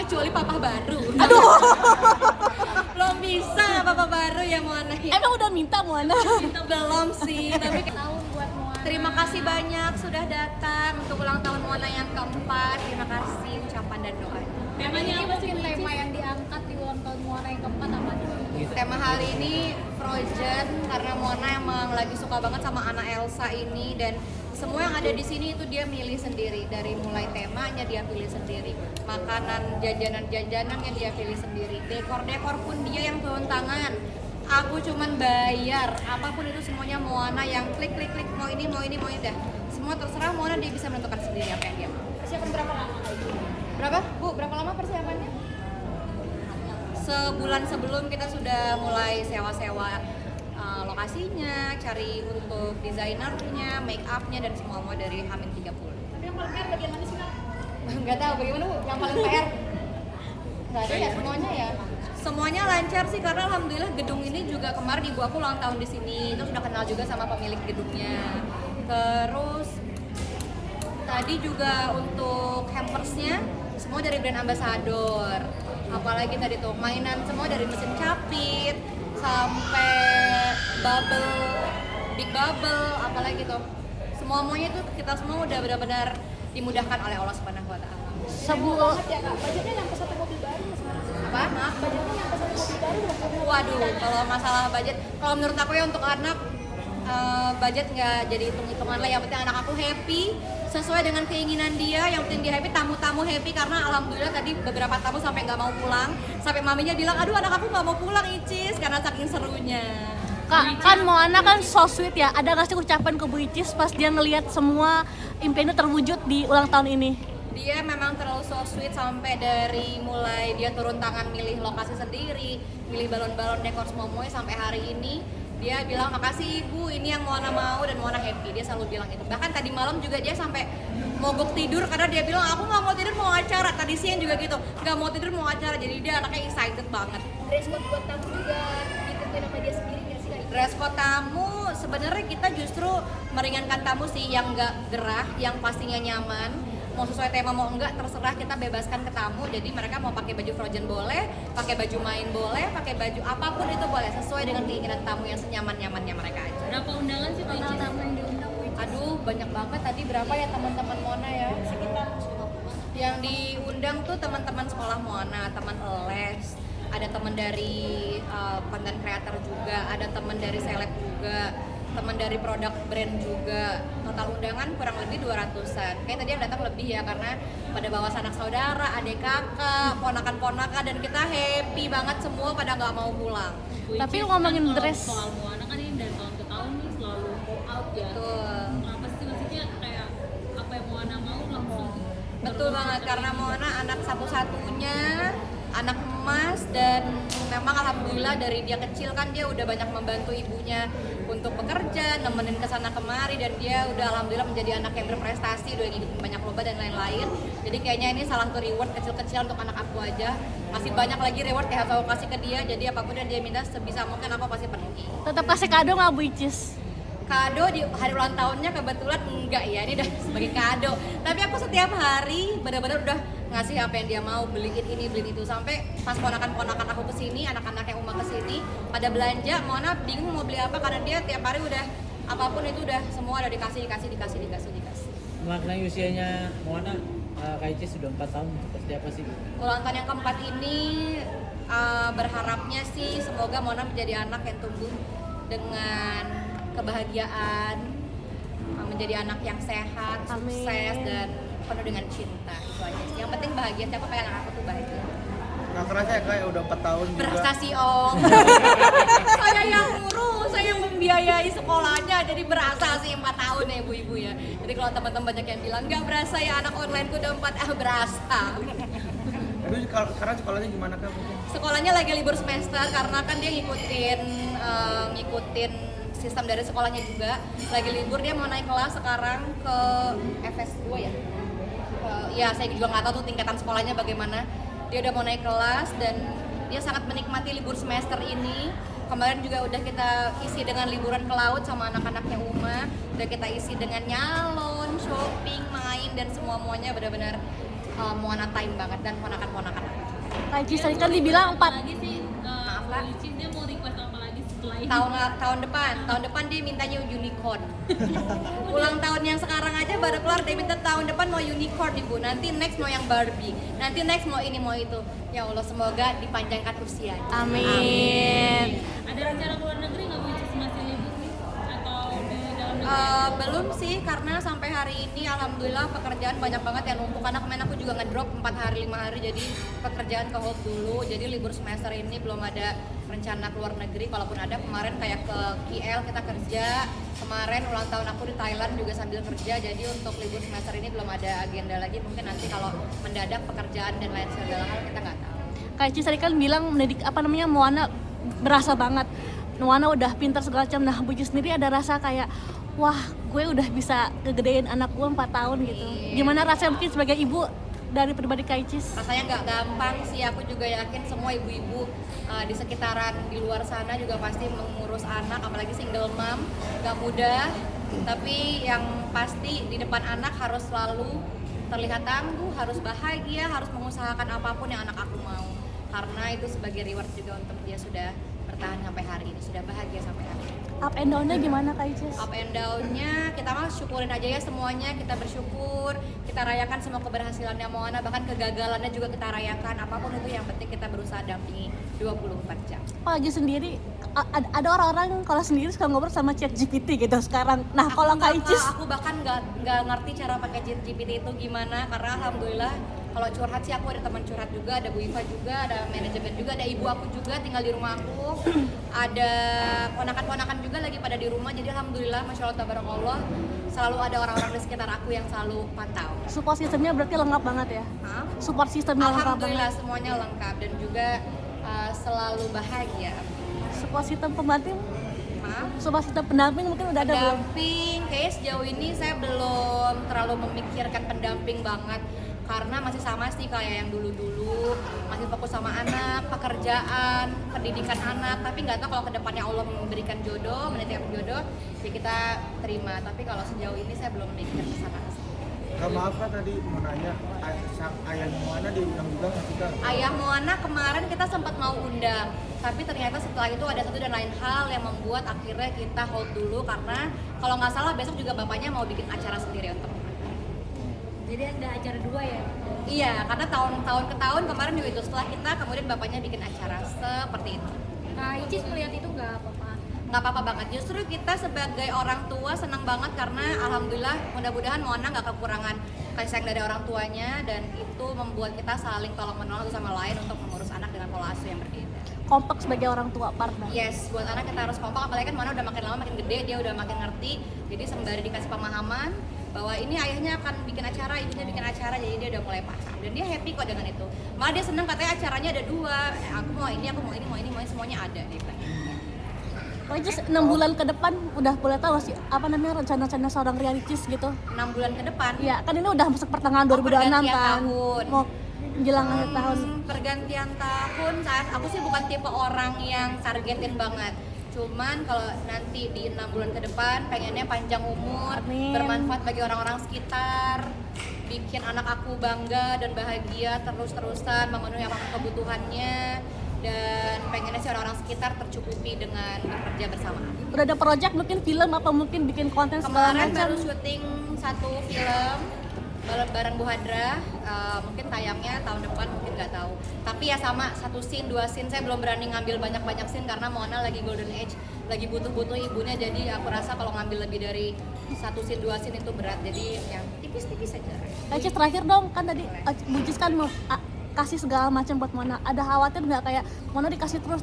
kecuali papa baru. Aduh. Belum bisa papa baru ya Moana. Emang udah minta Moana? Belum sih, tapi Tahun buat Moana. terima kasih banyak sudah datang untuk ulang tahun Moana yang keempat. Terima kasih ucapan dan doanya. Temanya apa sih? Tema yang diangkat di ulang tahun Moana yang keempat apa? Tema hari ini Frozen karena Moana emang lagi suka banget sama anak Elsa ini dan semua yang ada di sini itu dia milih sendiri, dari mulai temanya dia pilih sendiri, makanan, jajanan-jajanannya dia pilih sendiri, dekor-dekor pun dia yang turun tangan. Aku cuman bayar, apapun itu semuanya Moana yang klik mau ini dah. Semua terserah Moana, dia bisa menentukan sendiri apa yang dia mau. Persiapan berapa lama lagi? Berapa? Bu, berapa lama persiapannya? Sebulan sebelum kita sudah mulai sewa-sewa lokasinya, cari untuk desainernya, make upnya dan semua dari Hamin 30. Tapi yang paling PR bagian mana sih, Kak? Nggak tahu bagaimana Bu, yang paling PR? Nggak ada ya semuanya ya? Semuanya lancar sih karena alhamdulillah gedung ini juga kemarin ibu aku ulang tahun di sini, terus udah kenal juga sama pemilik gedungnya. Terus tadi juga untuk hampersnya semua dari brand ambassador. Apalagi tadi tuh mainan semua dari mesin capit sampai big bubble, apalagi tuh semuanya itu kita semua udah benar-benar dimudahkan oleh Allah Subhanahu Wa Taala. Sebuah banget ya, Kak. Budgetnya yang ke satu mobil baru sekarang. Apa? Maaf? Budgetnya yang ke satu mobil baru udah. Waduh, kalau masalah budget, kalau menurut aku ya untuk anak budget nggak jadi hitung-hitungan lah. Yang penting anak aku happy sesuai dengan keinginan dia. Yang penting dia happy, tamu-tamu happy karena alhamdulillah tadi beberapa tamu sampai nggak mau pulang, sampai maminya bilang, aduh anak aku nggak mau pulang Icis karena saking serunya. Kak, kan Moana kan so sweet ya. Ada nggak sih ucapan ke Bu Icis pas dia ngelihat semua impiannya terwujud di ulang tahun ini? Dia memang terlalu so sweet sampai dari mulai dia turun tangan milih lokasi sendiri, milih balon-balon dekor semuanya sampai hari ini dia bilang makasih ibu, ini yang Moana mau dan Moana happy. Dia selalu bilang itu. Bahkan tadi malam juga dia sampai mogok tidur karena dia bilang aku nggak mau tidur, mau acara. Tadi siang juga gitu, nggak mau tidur mau acara. Jadi dia anaknya excited banget. Dress code buat tamu juga ikutin sama dia sendiri nggak sih, Kak? Dress code tamu sebenarnya kita justru meringankan tamu sih, yang nggak gerah, yang pastinya nyaman. Mau sesuai tema mau enggak terserah, kita bebaskan ke tamu. Jadi mereka mau pakai baju Frozen boleh, pakai baju main boleh, pakai baju apapun itu boleh, sesuai dengan keinginan tamu yang senyaman-nyamannya mereka aja. Berapa undangan sih Pak Icis? Tamu yang diundang Bu Icis? Aduh banyak banget, tadi berapa ya teman-teman Moana ya? Sekitar 50-an. Yang diundang tuh teman-teman sekolah Moana, teman les, ada teman dari content creator juga, ada teman dari seleb juga, teman dari produk brand juga. Total undangan kurang lebih 200-an. Kayak tadi yang datang lebih ya karena pada bawa sanak saudara, adik kakak, ponakan-ponakan, dan kita happy banget semua pada nggak mau pulang. Tapi ngomongin dress, soal Moana kan ini dari tahun ke tahun nih selalu go out ya. Betul. Apa sih maksudnya kayak apa yang Moana mau langsung. Betul banget, karena Moana anak satu-satunya, anak emas, dan memang alhamdulillah dari dia kecil kan dia udah banyak membantu ibunya untuk bekerja, nemenin kesana kemari, dan dia udah alhamdulillah menjadi anak yang berprestasi, udah ngikutin banyak lomba dan lain-lain. Jadi kayaknya ini salah satu reward kecil-kecil untuk anak aku aja. Masih banyak lagi reward yang harus aku kasih ke dia, jadi apapun yang dia minta sebisa mungkin aku pasti penuhi. tetap kasih kado nggak Bu Icis? Kado di hari ulang tahunnya kebetulan enggak ya, ini udah sebagai kado. Tapi aku setiap hari benar-benar udah ngasih apa yang dia mau, beliin ini, beliin itu. Sampai pas ponakan-ponakan aku kesini, anak-anak yang Uma kesini pada belanja, Mona bingung mau beli apa karena dia tiap hari udah apapun itu udah semua udah dikasih. Maknanya usianya Moana, Kak Icis sudah 4 tahun, seperti apa sih? Ulang tahun yang keempat ini berharapnya sih semoga Mona menjadi anak yang tumbuh dengan kebahagiaan, menjadi anak yang sehat, Amin. sukses, dan penuh dengan cinta. Itu aja sih. Yang penting bahagia, siapa kayak anak aku tuh bahagia. Nggak kerasa ya Kak, udah 4 tahun juga. Berasa sih Om. Saya yang ngurus, saya yang membiayai sekolahnya, jadi berasa sih 4 tahun ya ibu-ibu ya. Jadi kalau teman-teman banyak yang bilang nggak berasa ya anak onlineku udah 4, berasa. Tapi sekarang sekolahnya gimana Kak? Sekolahnya lagi libur semester karena kan dia ngikutin sistem dari sekolahnya juga. Lagi libur, dia mau naik kelas sekarang ke FS2 ya. Ya saya juga nggak tahu tuh tingkatan sekolahnya bagaimana. Dia udah mau naik kelas dan dia sangat menikmati libur semester ini. Kemarin juga udah kita isi dengan liburan ke laut sama anak-anaknya Uma. Udah kita isi dengan nyalon, shopping, main, dan semua-muanya benar-benar Moana time banget dan ponakan-ponakan. Kak Icis tadi kan dibilang 4 lagi sih Maaf, Kak. which is dia mau request apa lagi setelah ini? Tahun depan dia mintanya unicorn. Ulang tahun yang sekarang aja baru keluar, dia minta tahun depan mau unicorn ibu, nanti next mau yang Barbie, nanti next mau ini mau itu. Ya Allah, semoga dipanjangkan usia. Amin. Ada rencana keluar negeri nggak, which is masih libur nih? Atau di dalam negeri? Belum sih, karena sampai hari ini alhamdulillah pekerjaan banyak banget yang numpuk. Karena kemarin aku juga ngedrop 4 hari 5 hari, jadi pekerjaan ke hold dulu. Jadi libur semester ini belum ada rencana keluar negeri. Kalaupun ada, kemarin kayak ke KL kita kerja, kemarin ulang tahun aku di Thailand juga sambil kerja. Jadi untuk libur semester ini belum ada agenda lagi. Mungkin nanti kalau mendadak pekerjaan dan lain segala hal kita nggak tahu. Kak Icis tadi kan bilang mendidik Moana berasa banget. Moana udah pintar segala macam. Nah, Bu Icis sendiri ada rasa kayak wah, gue udah bisa ngegedein anak gue 4 tahun gitu. Gimana rasanya mungkin sebagai ibu dari pribadi Kak Icis? Rasanya nggak gampang sih, aku juga yakin semua ibu-ibu di sekitaran di luar sana juga pasti mengurus anak, apalagi single mom, nggak mudah. Tapi yang pasti di depan anak harus selalu terlihat tangguh, harus bahagia, harus mengusahakan apapun yang anak aku mau. Karena itu sebagai reward juga untuk dia sudah bertahan sampai hari ini, sudah bahagia sampai hari ini. Up and down-nya gimana Kak Icis? Up and down-nya kita mah syukurin aja ya semuanya, kita bersyukur, kita rayakan semua keberhasilannya Moana, bahkan kegagalannya juga kita rayakan. Apapun itu yang penting kita berusaha dampingi 24 jam. Kak Icis sendiri ada orang-orang kalau sendiri suka ngobrol sama ChatGPT gitu sekarang. Nah, kalau Kak Icis Aku bahkan nggak ngerti cara pakai ChatGPT itu gimana, karena alhamdulillah kalau curhat sih aku ada teman curhat juga, ada Bu Iva juga, ada manajemen juga, ada ibu aku juga tinggal di rumah aku, ada ponakan-ponakan juga lagi pada di rumah. Jadi alhamdulillah, masya Allah tabarakallah, selalu ada orang-orang di sekitar aku yang selalu pantau. support sistemnya berarti lengkap banget ya? Hah? Support sistemnya lengkap banget. Alhamdulillah semuanya lengkap dan juga selalu bahagia. Support sistem pendamping, Maaf. support sistem pendamping mungkin udah ada belum? Pendamping, kayaknya sejauh ini saya belum terlalu memikirkan pendamping banget, karena masih sama sih kayak yang dulu-dulu, masih fokus sama anak, pekerjaan, pendidikan anak. Tapi nggak tahu kalau kedepannya Allah memberikan jodoh, menitipkan jodoh, ya kita terima. Tapi kalau sejauh ini saya belum memikir ke sana. Kak, maaf Kak, tadi mau nanya, ayah Moana diundang juga nggak sih Kak? Ayah Moana kemarin kita sempat mau undang, tapi ternyata setelah itu ada satu dan lain hal yang membuat akhirnya kita hold dulu, karena kalau nggak salah besok juga bapaknya mau bikin acara sendiri untuk Moana. Jadi ada acara 2 ya? Iya, karena tahun ke tahun kemarin juga itu setelah kita kemudian bapaknya bikin acara seperti itu. Kak Icis melihat itu nggak apa-apa? Nggak apa-apa banget, justru kita sebagai orang tua senang banget karena alhamdulillah mudah-mudahan Moana nggak kekurangan kasih sayang dari orang tuanya, dan itu membuat kita saling tolong menolong satu sama lain untuk mengurus anak dengan pola asuh yang berbeda. Kompak sebagai orang tua partner. Yes, buat anak kita harus kompak, apalagi kan Moana udah makin lama makin gede, dia udah makin ngerti, jadi sembari dikasih pemahaman bahwa ini ayahnya akan bikin acara, ibunya bikin acara, jadi dia udah mulai paham dan dia happy kok dengan itu. Malah dia seneng, katanya acaranya ada 2, aku mau ini, mau ini, semuanya ada dia bilang. Kak Icis 6 bulan ke depan udah boleh tahu nggak sih apa namanya rencana-rencana seorang Rianicis gitu? 6 bulan ke depan. Iya, kan ini udah masuk pertengahan 2026 pergantian kan. tahun. Mau menjelang akhir tahun. Pergantian tahun, saat aku sih bukan tipe orang yang targetin banget. Cuman kalau nanti di 6 bulan ke depan pengennya panjang umur, Amin. bermanfaat bagi orang-orang sekitar, bikin anak aku bangga dan bahagia terus-terusan, memenuhi apapun kebutuhannya, dan pengennya sih orang-orang sekitar tercukupi dengan bekerja bersama. Udah ada project mungkin film apa mungkin bikin konten segala Kemarin macam. baru syuting 1 film bareng Bu Hadra, mungkin tayangnya tahun depan, mungkin nggak tahu. Tapi ya sama, 1 scene, 2 scene, saya belum berani ngambil banyak-banyak scene karena Moana lagi golden age, lagi butuh-butuh ibunya, jadi aku rasa kalau ngambil lebih dari 1 scene, 2 scene itu berat, jadi yang tipis-tipis saja. Kak Icis terakhir dong, kan tadi Bu Icis kan mau kasih segala macam buat Moana. Ada khawatir nggak kayak Moana dikasih terus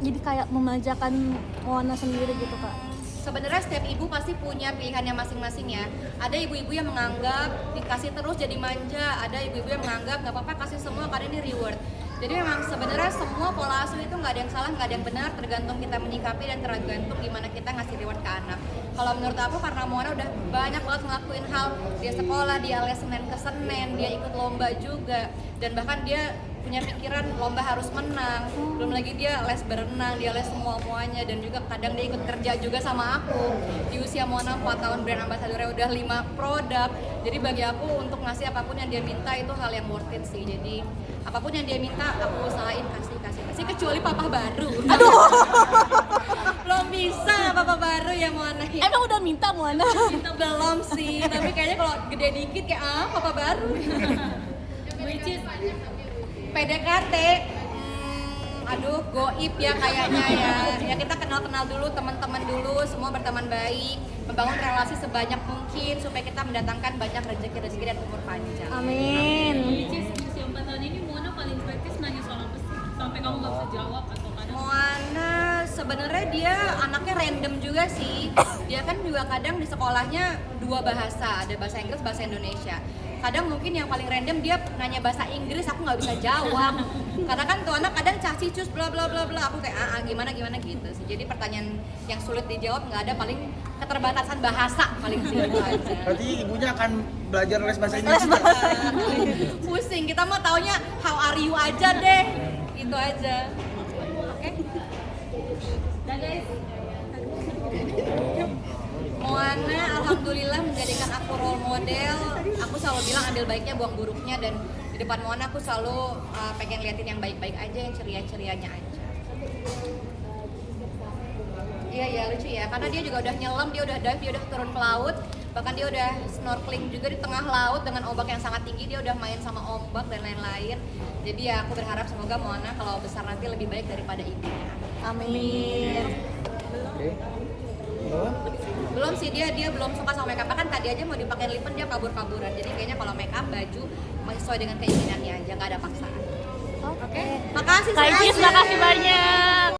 jadi kayak memanjakan Moana sendiri gitu Kak? Sebenarnya setiap ibu pasti punya pilihannya masing-masing ya. Ada ibu-ibu yang menganggap dikasih terus jadi manja, ada ibu-ibu yang menganggap nggak apa-apa kasih semua karena ini reward. Jadi memang sebenarnya semua pola asuh itu nggak ada yang salah, nggak ada yang benar, tergantung kita menyikapi dan tergantung gimana kita ngasih reward ke anak. Kalau menurut aku, karena Moana udah banyak banget ngelakuin hal, dia sekolah, dia les Senin ke Senin, dia ikut lomba juga, dan bahkan dia punya pikiran lomba harus menang. Belum lagi dia les berenang, dia les semuanya, dan juga kadang dia ikut kerja juga sama aku. Di usia Mona 4 tahun brand ambassador-nya udah 5 produk. Jadi bagi aku untuk ngasih apapun yang dia minta itu hal yang worth it sih. Jadi apapun yang dia minta aku usahain kasih kecuali papa baru. Aduh. Belum bisa papa baru ya Mona. Emang udah minta Moana? Belum sih, tapi kayaknya kalau gede dikit kayak papa baru. Which is PDKT, aduh goib ya kayaknya ya. Ya kita kenal dulu, teman-teman dulu, semua berteman baik, membangun relasi sebanyak mungkin supaya kita mendatangkan banyak rezeki dan umur panjang. Amin. which is di usia 4 tahun ini Mona paling praktis nanya soal apa sih? Sampai kamu nggak bisa jawab atau kadang Moana sebenarnya dia anaknya random juga sih. Dia kan juga kadang di sekolahnya 2 bahasa, ada bahasa Inggris, bahasa Indonesia. Kadang mungkin yang paling random dia nanya bahasa Inggris, aku nggak bisa jawab. Karena kan tuh anak kadang cacicus bla bla bla bla, aku kayak gimana gitu sih. Jadi pertanyaan yang sulit dijawab nggak ada, paling keterbatasan bahasa paling sih itu aja. Berarti ibunya akan belajar les bahasa Inggris. Pusing, kita mah taunya how are you aja deh, gitu aja. Oke. dah guys. Moana alhamdulillah menjadikan aku role model. Aku selalu bilang ambil baiknya buang buruknya, dan di depan Moana aku selalu pengen liatin yang baik-baik aja, yang ceria-cerianya aja. Iya lucu ya, karena dia juga udah nyelam, dia udah dive, dia udah turun ke laut, bahkan dia udah snorkeling juga di tengah laut dengan ombak yang sangat tinggi, dia udah main sama ombak dan lain-lain. Jadi ya aku berharap semoga Moana kalau besar nanti lebih baik daripada ibunya. Amin. Oke. Belum? Belum sih, dia belum suka sama makeup, kan tadi aja mau dipakai lipen dia kabur-kaburan. Jadi kayaknya kalau makeup baju masih sesuai dengan keinginannya aja, nggak ada paksaan. Oke. Makasih Kak Icis, sayang. makasih banyak.